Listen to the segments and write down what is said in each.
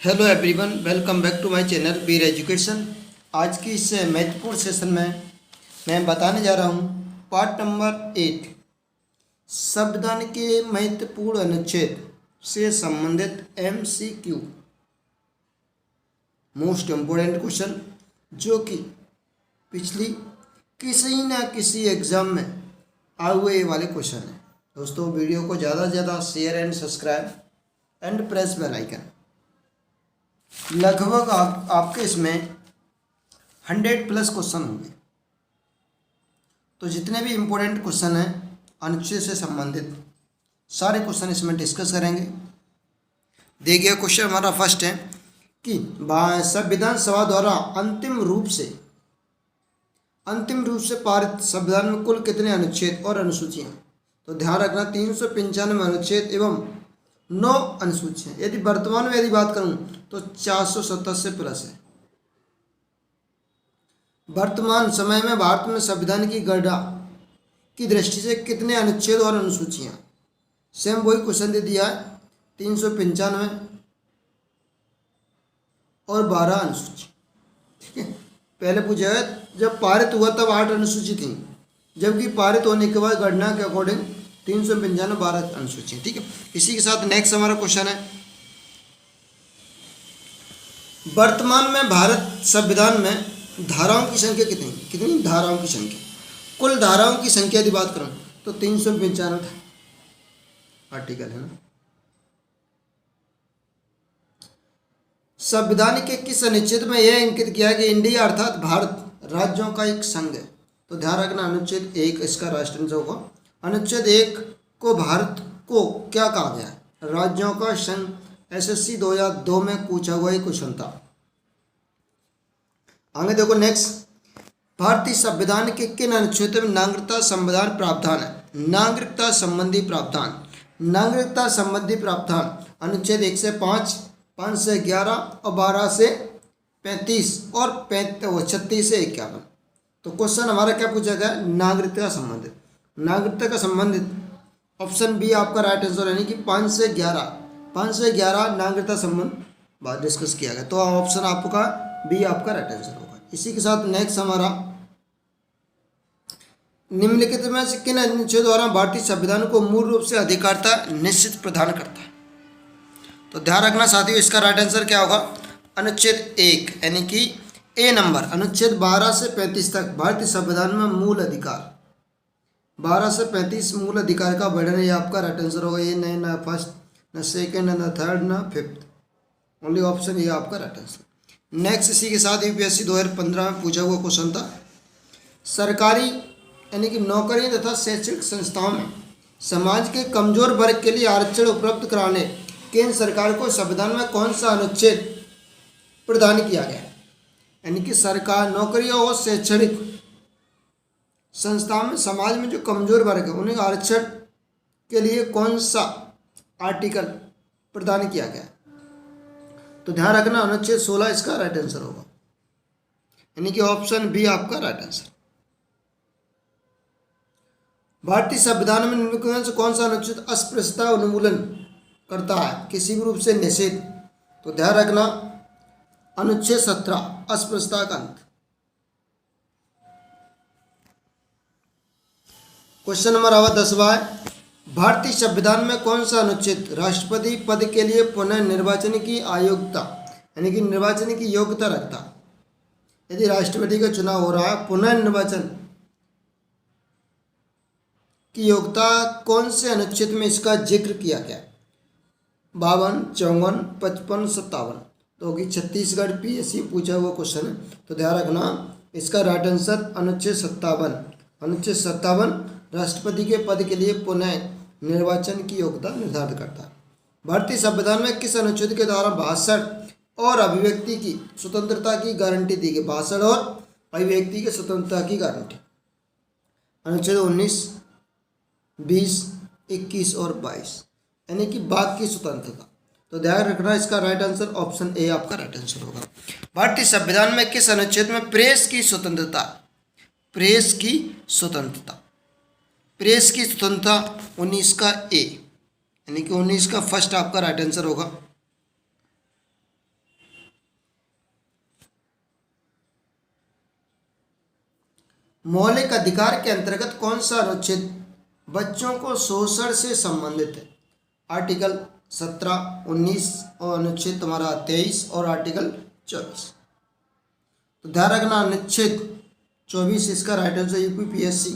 Hello everyone, welcome back to my channel Veer education. आज की इस महत्वपूर्ण सेशन में मैं बताने जा रहा हूँ पार्ट नंबर 8, संविधान के महत्वपूर्ण अनुच्छेद से संबंधित MCQ, मोस्ट इम्पोर्टेंट क्वेश्चन, जो कि पिछली किसी न किसी एग्ज़ाम में आए हुए वाले क्वेश्चन है। दोस्तों, वीडियो को ज़्यादा से ज़्यादा share and subscribe and press bell icon. लगभग आपके इसमें 100+ क्वेश्चन होंगे। तो जितने भी इम्पोर्टेंट क्वेश्चन हैं अनुच्छेद से संबंधित सारे क्वेश्चन इसमें डिस्कस करेंगे। देखिए, क्वेश्चन हमारा फर्स्ट है कि संविधान सभा द्वारा अंतिम रूप से पारित संविधान में कुल कितने अनुच्छेद और अनुसूचियाँ। तो ध्यान रखना, 395 अनुच्छेद एवं 9 अनुसूचियाँ। यदि वर्तमान में यदि बात करूं तो 470 से प्लस है। वर्तमान समय में भारत में संविधान की गणना की दृष्टि से कितने अनुच्छेद और अनुसूचियाँ। सेम वही क्वेश्चन दे दिया है, 395 और 12 अनुसूची। ठीक है, पहले पूछा है जब पारित हुआ तब 8 अनुसूची थी, जबकि पारित होने के बाद गणना के अकॉर्डिंग 395 12 अनुसूची। ठीक है, इसी के साथ नेक्स्ट हमारा क्वेश्चन है, वर्तमान में भारत संविधान में धाराओं की संख्या कितनी धाराओं की संख्या। कुल धाराओं की संख्या यदि बात करूं तो 395 आर्टिकल है ना। संविधान के किस अनुच्छेद में यह अंकित किया है कि इंडिया अर्थात भारत राज्यों का एक संघ है। तो ध्यान रखना, अनुच्छेद 1 इसका राष्ट्र अंश होगा। अनुच्छेद 1 को भारत को क्या कहा गया है, राज्यों का संघ। SSC 2002 में पूछा हुआ एक क्वेश्चन था। आगे देखो नेक्स्ट, भारतीय संविधान के किन अनुच्छेदों में नागरिकता संविधान प्रावधान है। नागरिकता संबंधी प्रावधान अनुच्छेद 1 से 5, 5 से 11 और 12 से 35 और 36 से 51। तो क्वेश्चन हमारा क्या पूछा गया, नागरिकता का संबंधित ऑप्शन बी आपका राइट आंसर, यानी कि 5 से 11 नागरिकता संबंध बात डिस्कस किया गया। तो ऑप्शन आपका बी आपका राइट आंसर होगा। इसी के साथ नेक्स्ट हमारा, निम्नलिखित में से किन अनुच्छेद द्वारा भारतीय संविधान को मूल रूप से अधिकारिता निश्चित प्रदान करता है। तो ध्यान रखना साथियों, इसका राइट आंसर क्या होगा, अनुच्छेद 1 यानी कि ए नंबर, अनुच्छेद 12 से 35 तक भारतीय संविधान में मूल अधिकार, 12 से 35 मूल अधिकार का वर्णन, ये आपका राइट आंसर होगा। ये नहीं ना फर्स्ट, ना सेकंड, ना थर्ड, ना फिफ्थ, ओनली ऑप्शन ये आपका राइट आंसर। नेक्स्ट, इसी के साथ UPSC 2015 में पूछा हुआ क्वेश्चन था, सरकारी यानी कि नौकरी तथा शैक्षणिक संस्थाओं में समाज के कमजोर वर्ग के लिए आरक्षण उपलब्ध कराने केंद्र सरकार को संविधान में कौन सा अनुच्छेद प्रदान किया गया। यानी कि सरकार नौकरी और शैक्षणिक संस्थाओं में समाज में जो कमजोर वर्ग है उन्हें आरक्षण के लिए कौन सा आर्टिकल प्रदान किया गया। तो ध्यान रखना, अनुच्छेद 16 इसका राइट आंसर होगा, यानी कि ऑप्शन बी आपका राइट आंसर। भारतीय संविधान में निम्नलिखित से कौन सा अनुच्छेद अस्पृश्यता उन्मूलन करता है, किसी भी रूप से निषेध। तो ध्यान रखना, अनुच्छेद 17 अस्पृश्यता का अंत। क्वेश्चन नंबर 10वां है, भारतीय संविधान में कौन सा अनुच्छेद राष्ट्रपति पद के लिए पुनः निर्वाचन की अयोग्यता यानी कि निर्वाचन की योग्यता रखता। यदि राष्ट्रपति का चुनाव हो रहा है, पुनः निर्वाचन की योग्यता कौन से अनुच्छेद में इसका जिक्र किया गया। 52, 54, 55, 57। तो होगी छत्तीसगढ़ PSC पूछा हुआ क्वेश्चन है। तो ध्यान रखना, इसका राइट आंसर अनुच्छेद 57 राष्ट्रपति के पद के लिए पुनः निर्वाचन की योग्यता निर्धारित करता है। भारतीय संविधान में किस अनुच्छेद के द्वारा भाषण और अभिव्यक्ति की स्वतंत्रता की गारंटी दी गई। भाषण और अभिव्यक्ति की स्वतंत्रता की गारंटी, अनुच्छेद 19, 20, 21 और 22, यानी कि वाक की स्वतंत्रता। तो ध्यान रखना, इसका राइट आंसर ऑप्शन ए आपका राइट आंसर होगा। भारतीय संविधान में किस अनुच्छेद में प्रेस की स्वतंत्रता 19 का ए, यानी कि 19 का फर्स्ट आपका राइट आंसर होगा। मौलिक अधिकार के अंतर्गत कौन सा अनुच्छेद बच्चों को शोषण से संबंधित है? आर्टिकल 17, 19 और अनुच्छेद तुम्हारा 23 और आर्टिकल 24। तो ध्यान रखना अनुच्छेद 24 इसका राइट आंसर यूपीपीएससी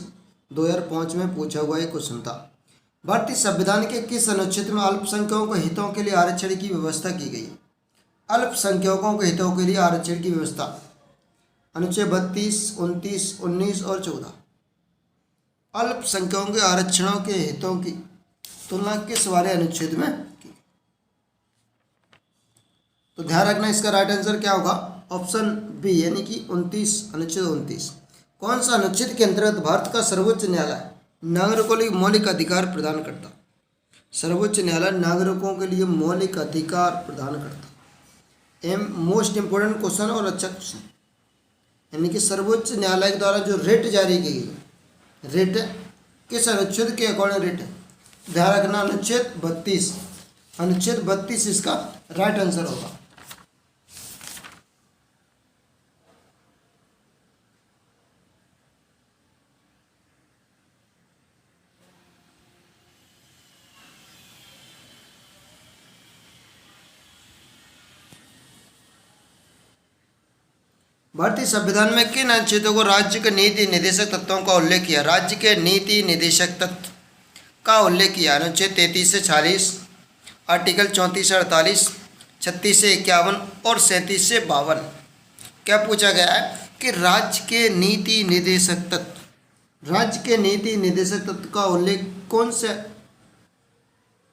2005 में पूछा हुआ एक क्वेश्चन था। भारतीय संविधान के किस अनुच्छेद में अल्पसंख्यकों के हितों के लिए आरक्षण की व्यवस्था की गई? अल्पसंख्यकों के हितों के लिए आरक्षण की व्यवस्था अनुच्छेद 32, 29, 19 और 14। अल्पसंख्यकों के आरक्षणों के हितों की तुलना किस वाले अनुच्छेद में की? तो ध्यान रखना इसका राइट आंसर क्या होगा? ऑप्शन बी यानी कि 29, अनुच्छेद 29। कौन सा अनुच्छेद के अंतर्गत भारत का सर्वोच्च न्यायालय नागरिकों के लिए मौलिक अधिकार प्रदान करता? सर्वोच्च न्यायालय नागरिकों के लिए मौलिक अधिकार प्रदान करता। मोस्ट इंपोर्टेंट क्वेश्चन और अच्छा क्वेश्चन, यानी कि सर्वोच्च न्यायालय के द्वारा जो रेट जारी की गई, रेट किस अनुच्छेद के अकॉर्डिंग रेट है? ध्यान रखना अनुच्छेद 32, अनुच्छेद 32 इसका राइट आंसर होगा। भारतीय संविधान में किन अनुच्छेदों को राज्य के नीति निर्देशक तत्वों का उल्लेख किया? राज्य के नीति निर्देशक तत्व का उल्लेख किया अनुच्छेद 33 से 46, आर्टिकल 34 से 48, 36 से 51 और 37 से 52। क्या पूछा गया है कि राज्य के नीति निर्देशक तत्व, राज्य के नीति निर्देशक तत्व का उल्लेख कौन से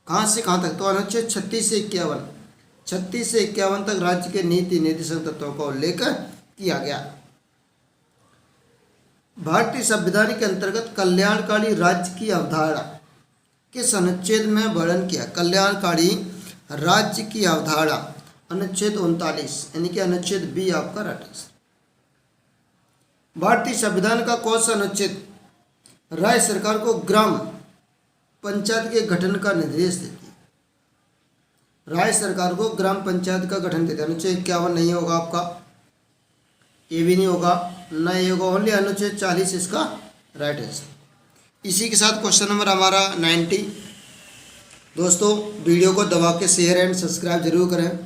कहाँ से कहाँ तक? तो अनुच्छेद 36 से 51, 36 से 51 तक राज्य के नीति निर्देशक तत्वों का उल्लेख किया गया। भारतीय संविधान के अंतर्गत कल्याणकारी राज्य की अवधारणा किस अनुच्छेद में वर्णन किया? कल्याणकारी राज्य की अवधारणा अनुच्छेद 39 यानी कि अनुच्छेद बी आपका राइट आंसर। भारतीय संविधान का कौन सा अनुच्छेद राज्य सरकार को ग्राम पंचायत के गठन का निर्देश देती है? राज्य सरकार को ग्राम पंचायत का गठन देता है। अनुच्छेद 51 नहीं होगा आपका, ये भी नहीं होगा, ना ये होगा, ओनली अनुच्छेद 40 इसका राइट आंसर। इसी के साथ क्वेश्चन नंबर हमारा 90। दोस्तों वीडियो को दबा के शेयर एंड सब्सक्राइब जरूर करें,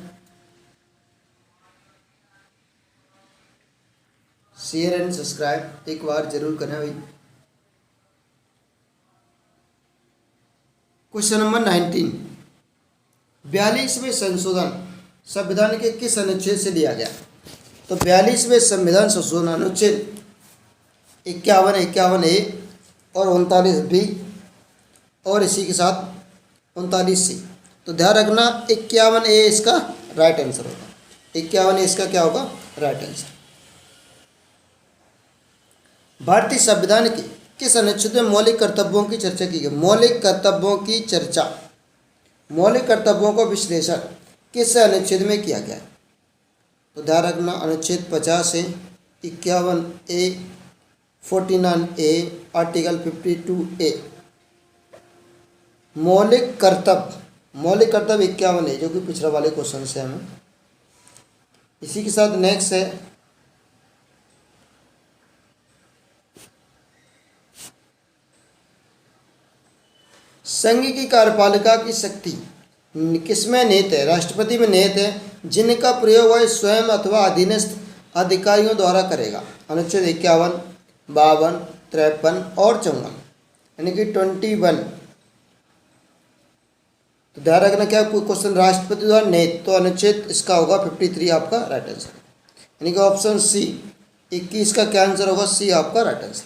शेयर एंड सब्सक्राइब एक बार जरूर करें भाई। क्वेश्चन नंबर 19, 42वें संशोधन संविधान के किस अनुच्छेद से लिया गया? तो 42वें संविधान संशोधन अनुच्छेद 51, 51A और 39 बी और इसी के साथ 39 सी। तो ध्यान रखना 51A इसका राइट आंसर होगा। 51A इसका क्या होगा? Right answer. भारतीय संविधान के किस अनुच्छेद में मौलिक कर्तव्यों की चर्चा की गई? मौलिक कर्तव्यों की चर्चा, मौलिक कर्तव्यों का विश्लेषण किस अनुच्छेद में किया गया? तो ध्यान रखना अनुच्छेद 50 है, 51A, 49A, आर्टिकल 52A। मौलिक कर्तव्य 51 है जो कि पिछले वाले क्वेश्चन से हमें। इसी के साथ नेक्स्ट है संघ की कार्यपालिका की शक्ति किसमें निहित है? राष्ट्रपति में निहित है, जिनका प्रयोग वह स्वयं अथवा अधीनस्थ अधिकारियों द्वारा करेगा। अनुच्छेद 51, 52, 53 और 54 यानी कि 21। तो ध्यान रखना क्या क्वेश्चन राष्ट्रपति द्वारा निहित, तो अनुच्छेद इसका होगा 53 आपका राइट आंसर, यानी कि ऑप्शन सी 21 का क्या आंसर होगा? सी आपका राइट आंसर।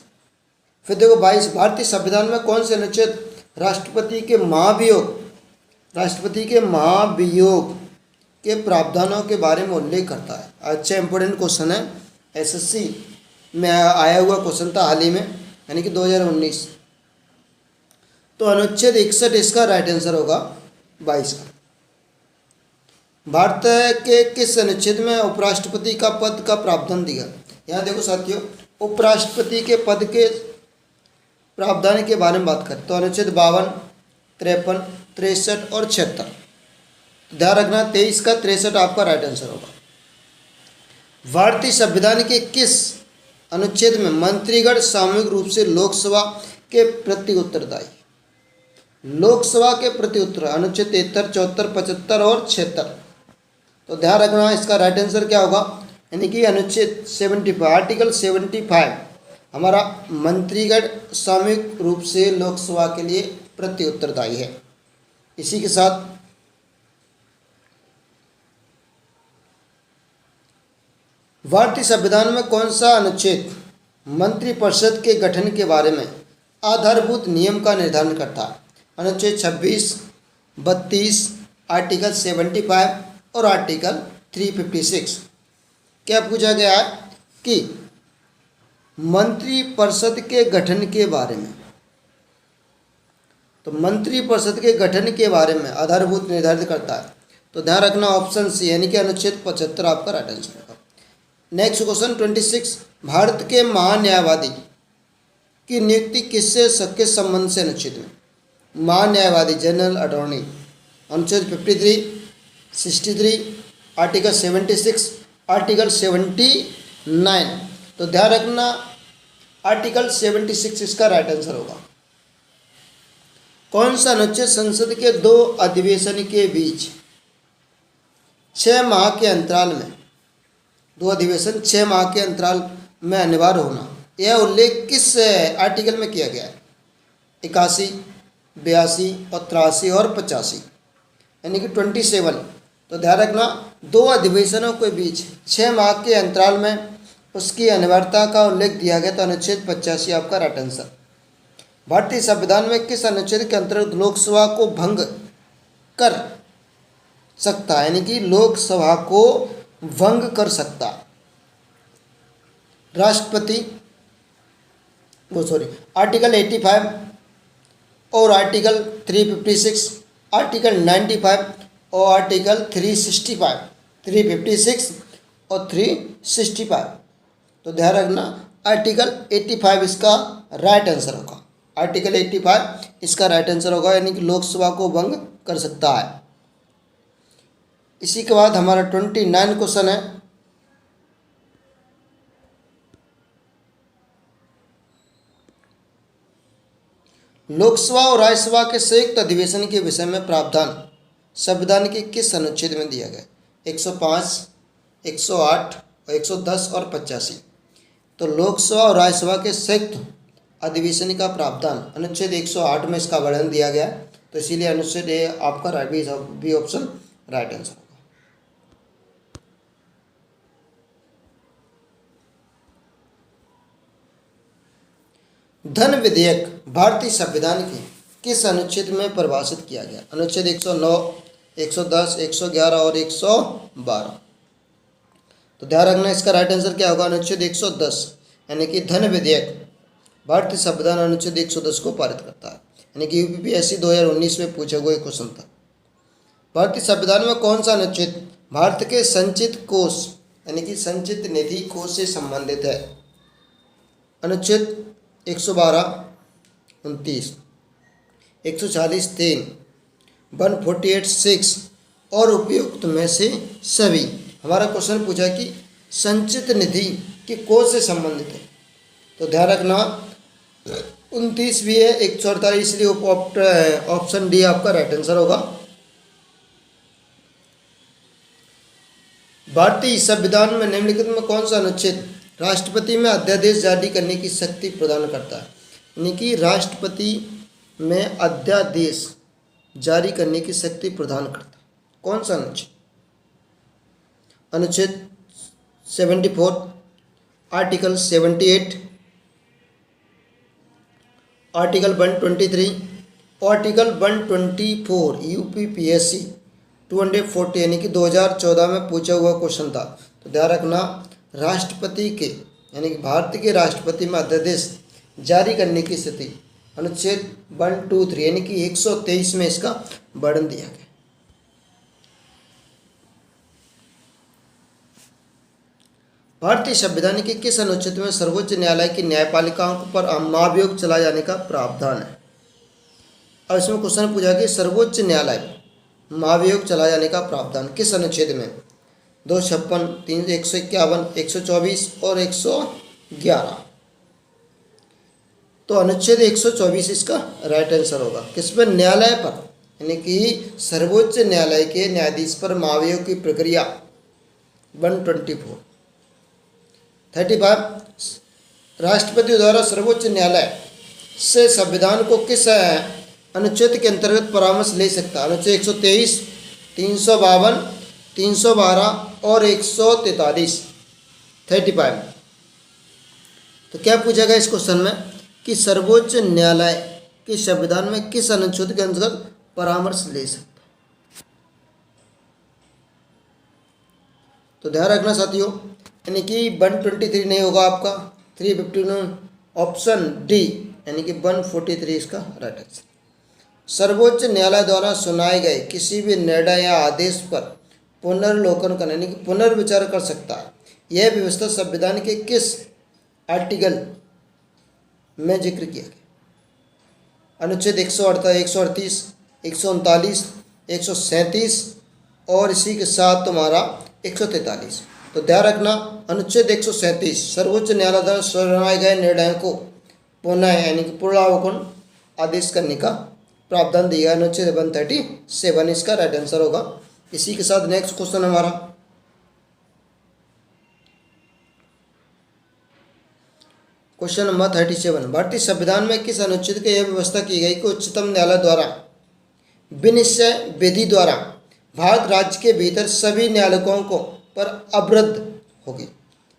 फिर देखो 22, भारतीय संविधान में कौन से अनुच्छेद राष्ट्रपति के महाभियोग के प्रावधानों के बारे में उल्लेख करता है? अच्छा इंपोर्टेंट क्वेश्चन है, एसएससी में आया हुआ क्वेश्चन था हाल ही में, यानी कि 2019। तो अनुच्छेद 61 इसका राइट आंसर होगा 22 का। भारत के किस अनुच्छेद में उपराष्ट्रपति का पद का प्रावधान दिया? यहाँ देखो साथियों, उपराष्ट्रपति के पद के प्रावधान के बारे में बात करें तो अनुच्छेद 52, 53, 63 और 76। ध्यान रखना 23 का 63 आपका राइट आंसर होगा। भारतीय संविधान के किस अनुच्छेद में मंत्रीगण सामूहिक रूप से लोकसभा के प्रति उत्तरदायी। लोकसभा के प्रति उत्तर अनुच्छेद 73, 74, 75 और 76। तो ध्यान रखना इसका राइट आंसर क्या होगा, यानी कि अनुच्छेद 75 आर्टिकल 75 हमारा मंत्रीगण सामूहिक रूप से लोकसभा के लिए प्रति उत्तरदायी है। इसी के साथ भारतीय संविधान में कौन सा अनुच्छेद मंत्रिपरिषद के गठन के बारे में आधारभूत नियम का निर्धारण करता है? अनुच्छेद 26, 32, आर्टिकल 75 और आर्टिकल 356। क्या पूछा गया है कि मंत्रिपरिषद के गठन के बारे में, तो मंत्रिपरिषद के गठन के बारे में आधारभूत निर्धारित करता है। तो ध्यान रखना ऑप्शन सी यानी कि अनुच्छेद 75 आपका राइट आंसर होगा। नेक्स्ट क्वेश्चन 26, भारत के महान्यायवादी की नियुक्ति किसके संबंध से अनुच्छेद में? महान्यायवादी जनरल अटॉर्नी अनुच्छेद 53, 63, आर्टिकल 76, आर्टिकल 79। तो ध्यान रखना आर्टिकल 76 इसका राइट आंसर होगा। कौन सा अनुच्छेद संसद के 2 अधिवेशन के बीच 6 माह के अंतराल में 2 अधिवेशन 6 माह के अंतराल में अनिवार्य होना, यह उल्लेख किस आर्टिकल में किया गया है? 81, 82 और 83 और 85 यानी कि 27। तो ध्यान रखना 2 अधिवेशनों के बीच 6 माह के अंतराल में उसकी अनिवार्यता का उल्लेख दिया गया। तो अनुच्छेद 85 आपका राइट आंसर। भारतीय संविधान में किस अनुच्छेद के अंतर्गत लोकसभा को भंग कर सकता है, यानी कि लोकसभा को भंग कर सकता राष्ट्रपति आर्टिकल 85 और आर्टिकल 356, आर्टिकल 95 और आर्टिकल 365, 356 और 365। तो ध्यान रखना आर्टिकल 85 इसका राइट आंसर होगा। आर्टिकल 85 इसका राइट आंसर होगा, यानी कि लोकसभा को भंग कर सकता है। इसी के बाद हमारा 29 क्वेश्चन है, लोकसभा और राज्यसभा के संयुक्त अधिवेशन के विषय में प्रावधान संविधान के किस अनुच्छेद में दिया गया? 105, 108, 110 और 85। तो लोकसभा और राज्यसभा के संयुक्त अधिवेशन का प्रावधान अनुच्छेद 108 में इसका वर्णन दिया गया। तो इसीलिए अनुच्छेद ए आपका बी ऑप्शन राइट आंसर होगा। धन विधेयक भारतीय संविधान के किस अनुच्छेद में परिभाषित किया गया? अनुच्छेद 109, 110, 111 और 112। तो ध्यान रखना इसका राइट आंसर क्या होगा? अनुच्छेद 110 यानी कि धन विधेयक भारतीय संविधान अनुच्छेद 110 को पारित करता है, यानी कि यूपीपीएससी 2019 में पूछा हुआ क्वेश्चन था। भारतीय संविधान में कौन सा अनुच्छेद भारत के संचित कोष यानी कि संचित निधि कोष से संबंधित है? अनुच्छेद 112, 29, 140, 3, 148, 6 और उपयुक्त में से सभी। हमारा क्वेश्चन पूछा कि संचित निधि के कोष से संबंधित है। तो ध्यान रखना 29 भी है, 148, इसलिए ऑप्शन डी आपका राइट आंसर होगा। भारतीय संविधान में निम्नलिखित में कौन सा अनुच्छेद राष्ट्रपति में अध्यादेश जारी करने की शक्ति प्रदान करता है? यानी कि राष्ट्रपति में अध्यादेश जारी करने की शक्ति प्रदान करता है। कौन सा अनुच्छेद? अनुच्छेद 74, आर्टिकल 78, आर्टिकल 123, आर्टिकल 124 यूपीपीएससी 240 यानी कि 2014 में पूछा हुआ क्वेश्चन था। तो ध्यान रखना राष्ट्रपति के यानी कि भारत के राष्ट्रपति में अध्यादेश जारी करने की स्थिति अनुच्छेद 123 यानी कि 123 में इसका वर्णन दिया गया। भारतीय संविधान के किस अनुच्छेद में सर्वोच्च न्यायालय की न्यायपालिकाओं पर महाभियोग चलाए जाने का प्रावधान है? अब इसमें क्वेश्चन पूछा कि सर्वोच्च न्यायालय महाभियोग चलाए जाने का प्रावधान किस अनुच्छेद में? 256, 151, 124 और 11। तो अनुच्छेद 124 इसका राइट आंसर होगा। किस पर? न्यायालय पर, यानी कि सर्वोच्च न्यायालय के न्यायाधीश पर मामलों की प्रक्रिया 124। 35 राष्ट्रपति द्वारा सर्वोच्च न्यायालय से संविधान को किस अनुच्छेद के अंतर्गत परामर्श ले सकता है? अनुच्छेद 123, 352, 312 और 143। 35 तो क्या पूछा गया इस क्वेश्चन में कि सर्वोच्च न्यायालय के संविधान में किस अनुच्छेद के अंतर्गत परामर्श ले सकता है? तो ध्यान रखना साथियों, यानी कि 123 नहीं होगा आपका, 359 ऑप्शन डी यानी कि 143 इसका राइट आंसर। सर्वोच्च न्यायालय द्वारा सुनाए गए किसी भी निर्णय या आदेश पर पुनर्लोकन करने यानी कि पुनर्विचार कर सकता है। यह व्यवस्था संविधान के किस आर्टिकल में जिक्र किया गया? अनुच्छेद 138, 139, 137 और इसी के साथ तुम्हारा 143। तो ध्यान रखना, अनुच्छेद 137 सर्वोच्च न्यायालय द्वारा सुनाए गए निर्णयों को पुनः यानी कि पुनरावलोकन आदेश करने का प्रावधान दिया है। अनुच्छेद 137 इसका राइट आंसर होगा। इसी के साथ नेक्स्ट क्वेश्चन हमारा क्वेश्चन नंबर 37। भारतीय संविधान में किस अनुच्छेद की यह व्यवस्था की गई कि उच्चतम न्यायालय द्वारा विनिश्चय विधि द्वारा भारत राज्य के भीतर सभी न्यायालयों को पर अवरुद्ध होगी?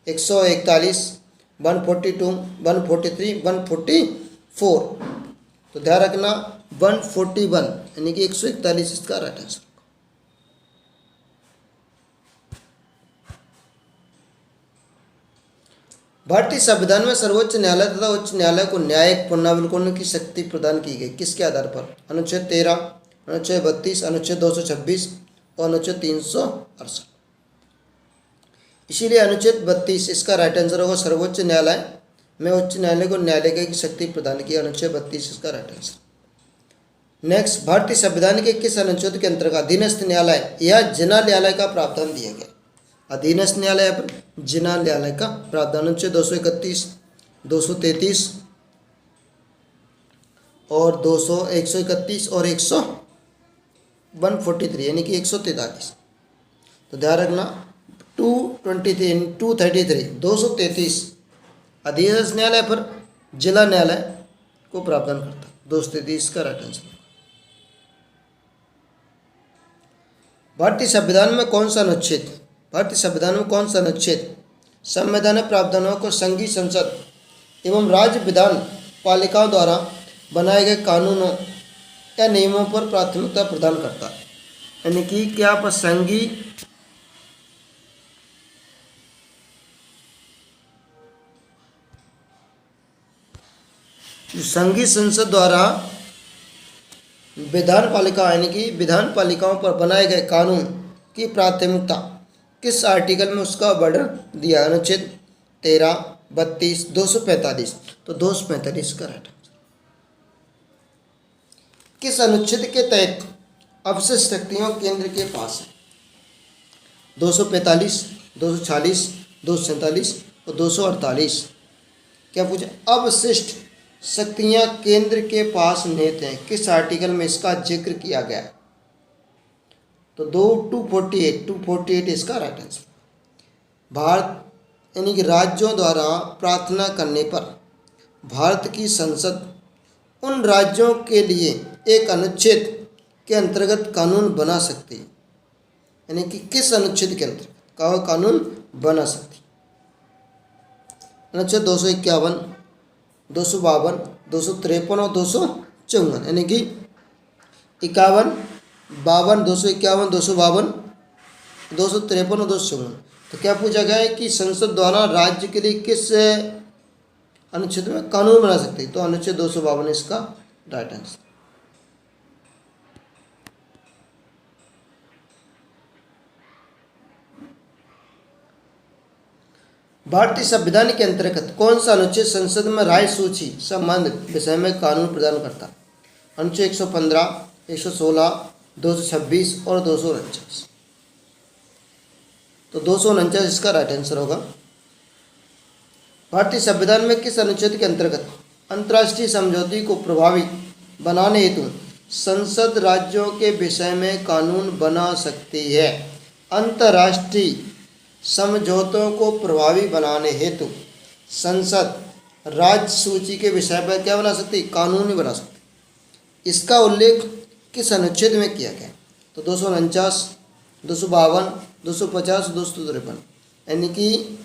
141, 142, 143, 144। तो ध्यान रखना 141 यानी कि 141 इसका राइट आंसर। भारतीय संविधान में सर्वोच्च न्यायालय तथा उच्च न्यायालय को न्यायिक पुनरावलोकन की शक्ति प्रदान की गई किसके आधार पर? अनुच्छेद 13, अनुच्छेद 32, अनुच्छेद 226 और अनुच्छेद 368। इसीलिए अनुच्छेद 32 इसका राइट आंसर होगा। सर्वोच्च न्यायालय में उच्च न्यायालय को न्यायालय की शक्ति प्रदान की, अनुच्छेद 32 इसका राइट आंसर। नेक्स्ट, भारतीय संविधान के किस अनुच्छेद के अंतर्गत अधीनस्थ न्यायालय या जिला न्यायालय का प्रावधान दिया गया? अधीनस्थ न्यायालय पर जिला न्यायालय का प्रावधान अनुच्छेद 231, 233 और 131 और 143 यानी कि 143। तो ध्यान रखना 233 अधीनस्थ न्यायालय पर जिला न्यायालय को प्रावधान करता है। 233 का राइट आंसर। भारतीय संविधान में कौन सा अनुच्छेद संवैधानिक प्रावधानों को संघीय संसद एवं राज्य विधान पालिकाओं द्वारा बनाए गए कानूनों या नियमों पर प्राथमिकता प्रदान करता है? यानी कि क्या पर संघीय संसद द्वारा विधान पालिका यानी कि विधान पालिकाओं पर बनाए गए कानून की प्राथमिकता किस आर्टिकल में उसका वर्णन दिया? अनुच्छेद 13, 32, 245। तो 245 का राइट आंसर। किस अनुच्छेद के तहत अवशिष्ट शक्तियां केंद्र के पास है? 245, 246, 247 और 248। क्या पूछा? अवशिष्ट शक्तियां केंद्र के पास निहित हैं, किस आर्टिकल में इसका जिक्र किया गया है? तो 248 इसका राइट आंसर। भारत यानी कि राज्यों द्वारा प्रार्थना करने पर भारत की संसद उन राज्यों के लिए एक अनुच्छेद के अंतर्गत कानून बना सकती है। यानी कि किस अनुच्छेद के अंतर्गत कानून बना सकती? अनुच्छेद 251, 252, 253 और 254 यानी कि 51, 52, 251, 252, 253 और 254। तो क्या पूछा गया है कि संसद द्वारा राज्य के लिए किस अनुच्छेद में कानून बना सकती है? तो अनुच्छेद 252 इसका राइट आंसर। भारतीय संविधान के अंतर्गत कौन सा अनुच्छेद संसद में राय सूची संबंधित विषय में कानून प्रदान करता है? अनुच्छेद 115, 116, 226 और 249। तो 249 इसका राइट आंसर होगा। भारतीय संविधान में किस अनुच्छेद के अंतर्गत अंतर्राष्ट्रीय समझौते को प्रभावी बनाने हेतु संसद राज्यों के विषय में कानून बना सकती है? अंतर्राष्ट्रीय समझौतों को प्रभावी बनाने हेतु संसद राज्य सूची के विषय पर क्या बना सकती है? कानून बना सकती। इसका उल्लेख किस अनुच्छेद में किया गया? तो 249, 252, 250, 253, यानी कि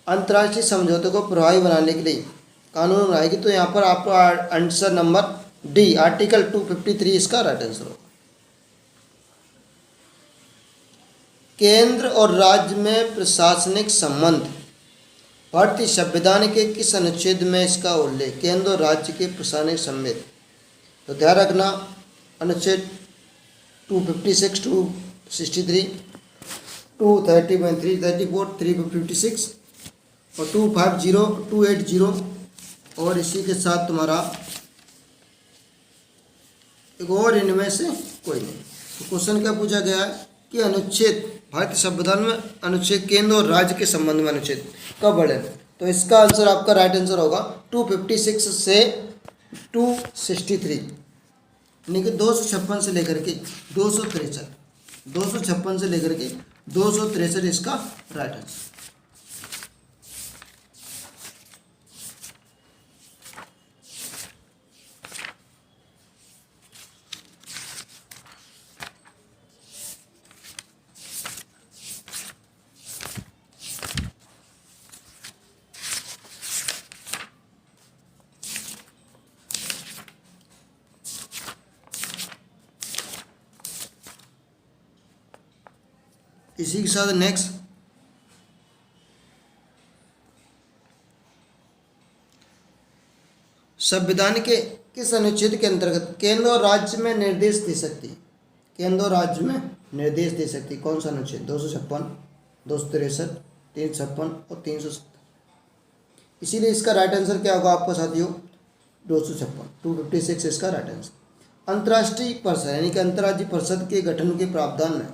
अंतर्राष्ट्रीय समझौते को प्रभावी बनाने के लिए कानून बनाएगी। तो यहाँ पर आपका आंसर नंबर डी, आर्टिकल 253 इसका राइट आंसर होगा। केंद्र और राज्य में प्रशासनिक संबंध भारतीय संविधान के किस अनुच्छेद में इसका उल्लेख? केंद्र और राज्य के प्रशासनिक संबंध। तो ध्यान रखना अनुच्छेद 256, 263, 230, 334, 356 और 250, 280 और इसी के साथ तुम्हारा एक और इनमें से कोई नहीं। तो क्वेश्चन क्या पूछा गया है कि अनुच्छेद भारतीय संविधान में अनुच्छेद केंद्र और राज्य के संबंध में अनुच्छेद कब बढ़े? तो इसका आंसर आपका राइट आंसर होगा 256 से 263, यानी कि 256 से लेकर के 263, 256 से लेकर के 263 इसका राइट आंसर। इसी के साथ नेक्स्ट संविधान के किस अनुच्छेद के अंतर्गत केंद्र और राज्य में निर्देश दे सकती है? केंद्र और राज्य में निर्देश दे सकती है कौन सा अनुच्छेद? 256, 263, 356 और 370। इसीलिए इसका राइट आंसर क्या होगा आपका साथियों? 256, 256 इसका राइट आंसर। अंतर्राष्ट्रीय परिषद यानी कि अंतर्राज्यीय परिषद के गठन के प्रावधान में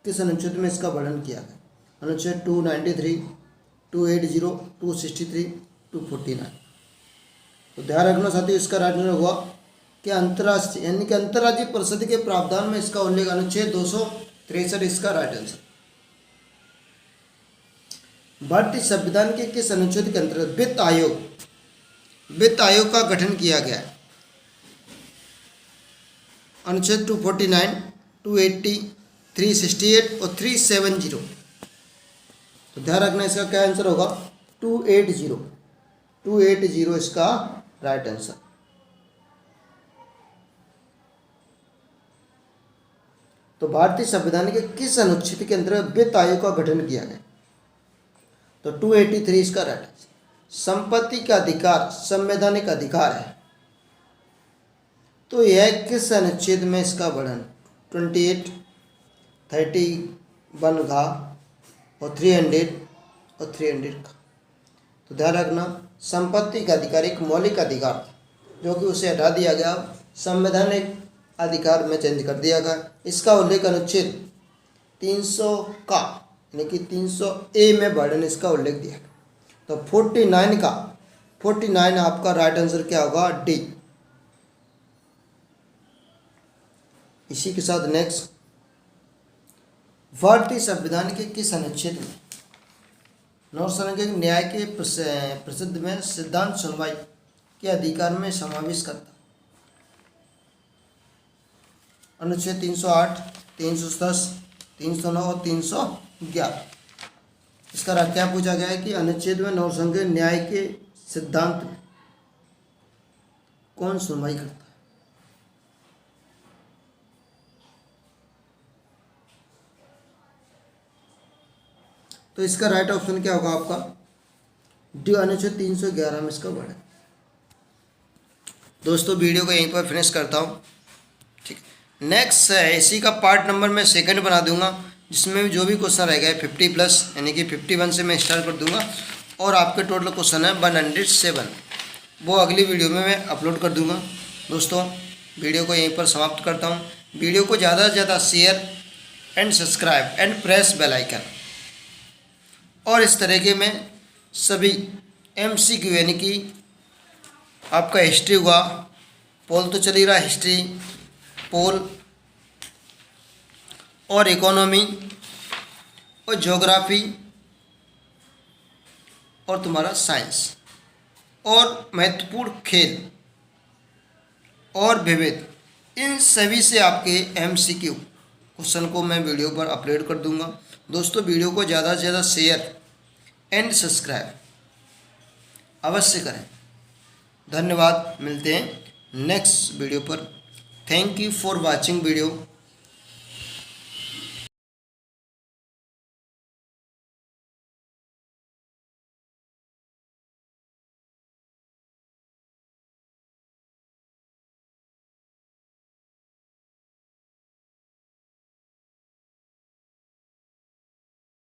किस अनुच्छेद में इसका वर्णन किया गया? अनुच्छेद 293, 280, 263, 249। तो ध्यान रखना साथियों इसका राइट आंसर हुआ कि अंतर्राष्ट्रीय यानी कि अंतर्राज्यीय परिषद के प्रावधान में इसका उल्लेख अनुच्छेद 263 इसका राइट आंसर। भारतीय संविधान के किस अनुच्छेद के अंतर्गत वित्त आयोग का गठन किया गया? अनुच्छेद 249, 280, 368 और 370। तो ध्यान रखना इसका क्या आंसर होगा? 280, 280 इसका राइट आंसर। तो भारतीय संविधान के किस अनुच्छेद के अंतर्गत वित्त आयोग का गठन किया गया? तो 283 इसका राइट आंसर। संपत्ति का अधिकार संवैधानिक अधिकार है, तो यह किस अनुच्छेद में इसका वर्णन? 28, 31 का और 300 और 300 का। तो ध्यान रखना संपत्ति का अधिकार एक मौलिक अधिकार था जो कि उसे हटा दिया गया, संवैधानिक अधिकार में चेंज कर दिया गया। इसका उल्लेख अनुच्छेद 300 का यानी कि 300A में वर्णन इसका उल्लेख दिया गया। तो 49 आपका राइट आंसर क्या होगा? डी। इसी के साथ नेक्स्ट भारतीय संविधान के किस अनुच्छेद में नौसंरक्षक न्याय के प्रसिद्ध में सिद्धांत सुनवाई के अधिकार में समावेश करता? अनुच्छेद 308, 310, 309 और 311। इसका क्या पूछा गया है कि अनुच्छेद में नौसंरक्षक न्याय के सिद्धांत में कौन सुनवाई करता है? तो इसका राइट ऑप्शन क्या होगा आपका? डी, अनुच्छेद 311 में इसका वर्णन। दोस्तों वीडियो को यहीं पर फिनिश करता हूँ, ठीक। नेक्स्ट इसी का पार्ट नंबर मैं सेकंड बना दूंगा, जिसमें जो भी क्वेश्चन रह गए 50+ यानी कि 51 से मैं स्टार्ट कर दूंगा, और आपके टोटल क्वेश्चन है 107, वो अगली वीडियो में मैं अपलोड कर दूंगा। दोस्तों वीडियो को यहीं पर समाप्त करता हूँ। वीडियो को ज़्यादा से ज़्यादा share and subscribe and press bell icon, और इस तरह के मैं सभी MCQ यानी कि आपका हिस्ट्री हुआ, पोल तो चल ही रहा, हिस्ट्री, पोल और इकोनॉमी और ज्योग्राफी और तुम्हारा साइंस और महत्वपूर्ण खेल और विविध, इन सभी से आपके MCQ क्वेश्चन को मैं वीडियो पर अपलोड कर दूंगा। दोस्तों वीडियो को ज़्यादा से ज़्यादा शेयर एंड सब्सक्राइब अवश्य करें। धन्यवाद, मिलते हैं नेक्स्ट वीडियो पर। Thank you for watching video.